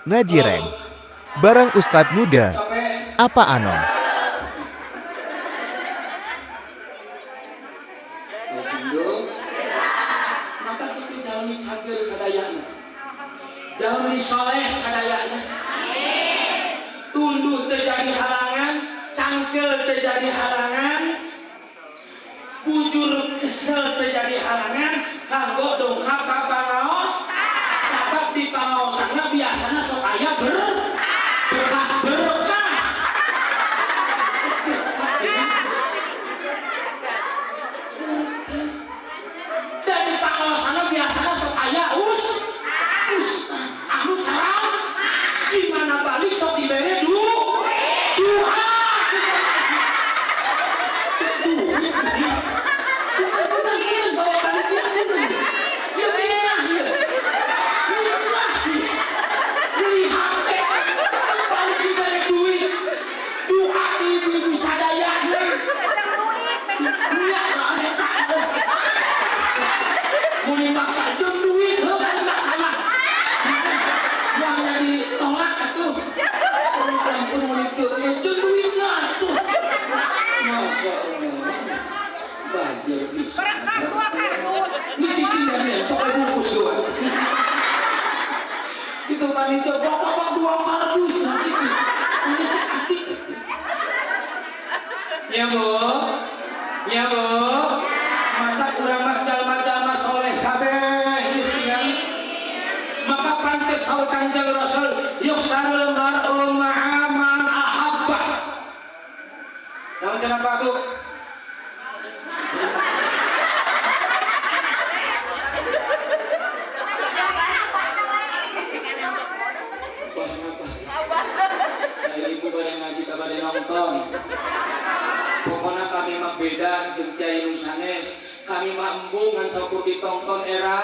Ngajireng bareng Ustadz Muda apa Anom. Maka itu jalmi cagil sadayana, jalmi soleh sadayana, tunduk terjadi halangan, cangkel terjadi halangan, bujur kesel terjadi halangan, kanggo dongkap ka pangaos, sabab di pangaosana biasana sok aya berkah berkah. Dari pangaosana biasana sok aya anu carang, di mana balik sok dibere dua. Itu panitia bapak dua kardus nanti ini cantik. Ya bu, mata kurang jalma soleh kabeh tinggal. Maka pantes saur Kanjeng Rasul yuksarul mar'u ma'a man ahabbah. Namun kenapa tuh? Ibu bareng ngaji kabade nonton. Pokoknya kami mah beda jeung Kiai nu sanes. Kami mah embung ngan sakur ditonton era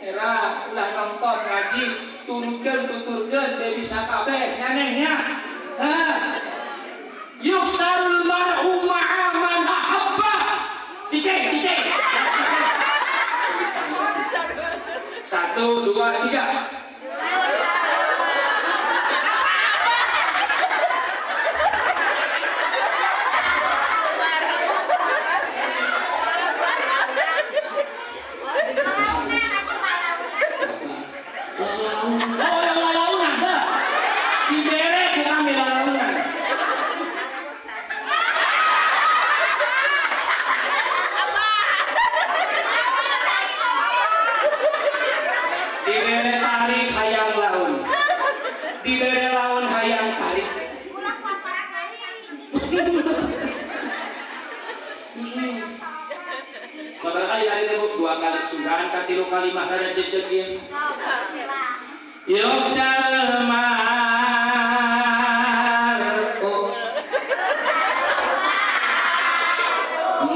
ulah nonton ngaji tuturkeun teh bisa kabeh nyanehnya. Yuksarul mar'u ma'a man ahabba. Cicing. 1, 2, 3. Dibere laun hayang tarik. Saudara kali hari tebuk 2 kali sunggahan ka 3 kali mah rada jejeg ieu. Yuksal mar'u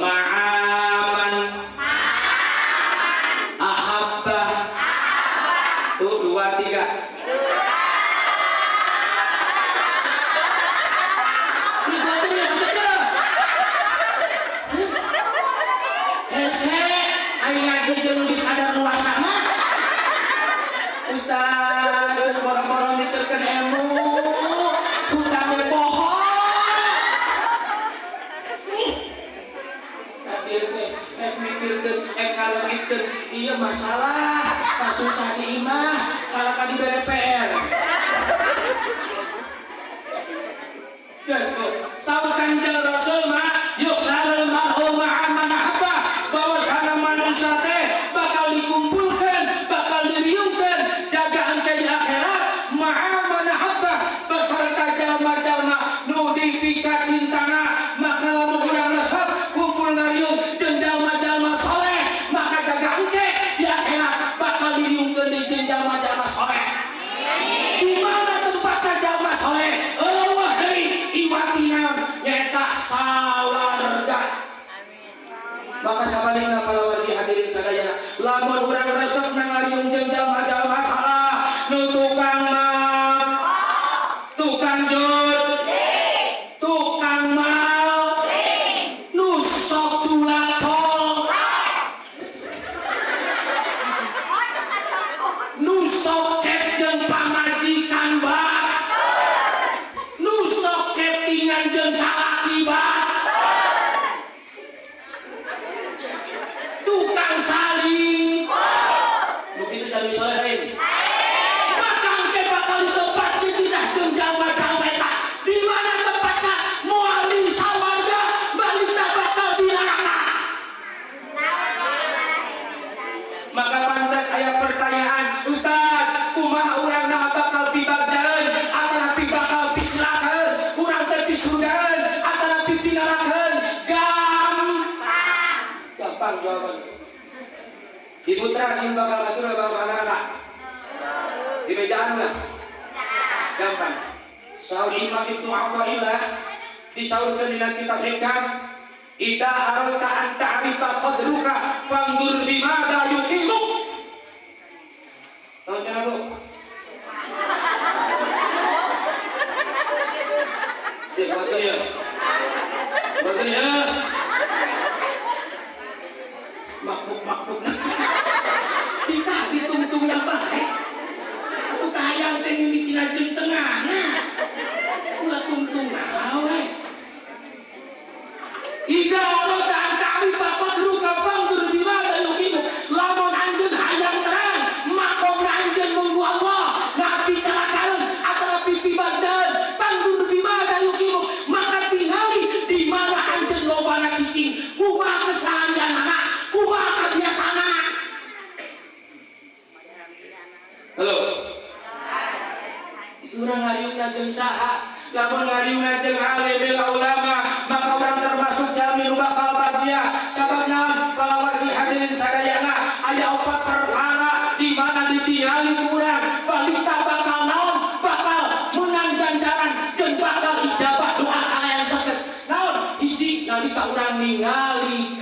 ma'aman ahabbah. Tuh 2, 3. Ustaz, borong-borong diterken emu, hutangnya bohong. Hadir teh, mikirkeun, ngalengitkeun, iya masalah, kasusah di imah, kalau ka dibere PR. Geus kok, saur Kanjeng Rasul mah, yuksarul mar'u ma'a man ahabbah, bahwasana manusia teh bakal dikumpulkan, bakal diriungkeun jagaan ke di akhirat ma'a man ahabbah beserta jalma-jalma nu dipika cintana. Maka lamun urang resep kumpul ngariung jeung jalma-jalma soleh, maka jaga engke di akhirat bakal diriungkeun di jeung jalma-jalma soleh. kumaha urangna bakal pibagjalan atau bakal picelakan urang teh pisugan atau pinarakan gampang jawaban. Ibu terang bakal masuk ke bakal neraka di mejaan lah gampang. Saur Imam Ibnu Athaillah disaurkeun dina kitab Hikam idza aradta an ta'rifa qadruka fanzur bimada yuqimu. Tahu cara bu? Betul ya. Betul ya. Makbuk. Kita ditungtung baik. Aku kayang teh mimiti rajin tengahna. Ulah tungtung nawe. Ida arada an ta'rifa qadruka fanzur bimada yuqimu. Lamun anjeun hayang terang, makomna anjeun munggu Allah, nabi celakaan atau pipi badan, fanzur bimada yuqimu. Maka tingali di mana anjeun lobana cicing, kumaha keseharianana, kumaha kebiasaanana. Halo. Itu urang ngariungna jeung saha? Lamun ngariungna jeung alim ulama, maka urang termasuk jalmi nu bakal bahagia. Sabab naon? Palawar dihadirin sadayana aya 4 perkara di mana ditingali urang balita bakal naon? Bakal menang ganjaran jeung bakal ijabah doa kalayan saged. Naon? Hiji nalika urang ningali